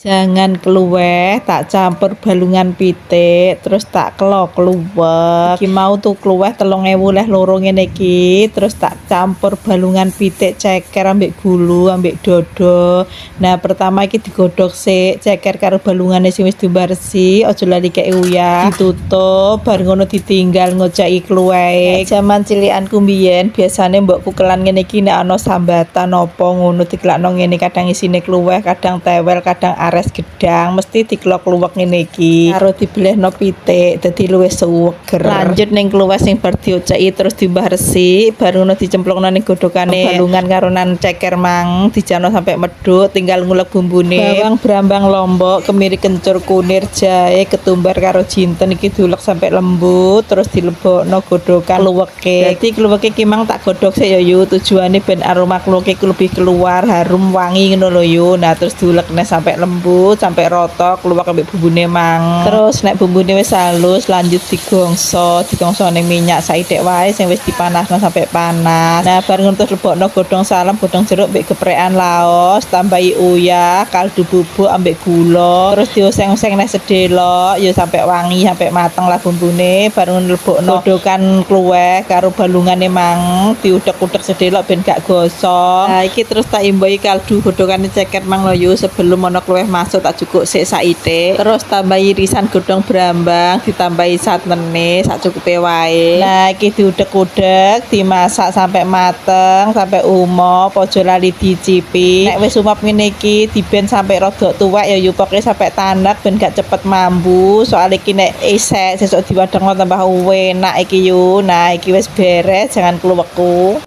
Jangan kluweh, tak campur balungan pitik, terus tak kelok kluweh. Iki mau tuh kluweh 3.000 leh loro ngene iki, terus tak campur balungan pitik ceker ambek gulu, ambek dodo. Nah, pertama iki digodhog sik, ceker karo balungane sing wis dibaresi, aja lali kek uyah. Ditutup, bar ngono ditinggal ngoceki kluweh. Jaman cilikanku mbiyen biasane mbokku kelan ngene iki nek ana sambatan apa ngono dikelakno ngene, kadang isine kluweh, kadang tewel, kadang ares gedang, mesti diklok kluwek ngene iki karo dibelehno pitik dadi luwih seger. Lanjut ning kluweh sing bar dioceki terus dimbah resik, baru ngono dicemplungno ning godhogane balungan karo nan ceker mang, dijano sampai medhut, tinggal ngulek bumbune. Bawang, brambang, lombok, kemiri, kencur, kunir, jahe, ketumbar karo jinten iki diulek sampai lembut, terus dilebokno godhogan kluweke. Dadi kluweke iki mang tak godhog sik ya yu, tujuane ben aroma kluweke lebih keluar, harum wangi ngono lho yu. Nah, terus diulekne sampai lembut, sampai rotok, keluar ambek bumbune mang. Terus nek bumbune wis halus, lanjut digongso ning minyak saithik wae sing wis dipanasno sampai panas. Nah, bar ngono terus lebokno godhong salam, godhong jeruk mbek geprekan laos, tambahi uyah, kaldu bubuk ambek gula, terus dioseng-oseng neh sedelok ya sampai wangi, sampai mateng lah bumbune. Bar ngono lebokno godhogan kluweh karo balungane mang, diudek-udek sedelok ben gak gosong. Nah, iki terus tak imbahi kaldu godhogane ceket mang lho yu, sebelum ana kluweh masuk tak cukup sik saithik. Terus tambahi irisan godhong brambang, ditambahi santenane sacukupe wae. Nah, iki diudek-udek, dimasak sampai mateng, sampai umop, aja lali dicipi. Nek wis umop ngene iki diben sampai rada tuwek ya yu, pokoke sampai tanek ben gak cepet mambu. Soal iki nek isek sesuk diwadhangno tambah enak iki yu. Nah, iki wis beres, jangan kluwekku.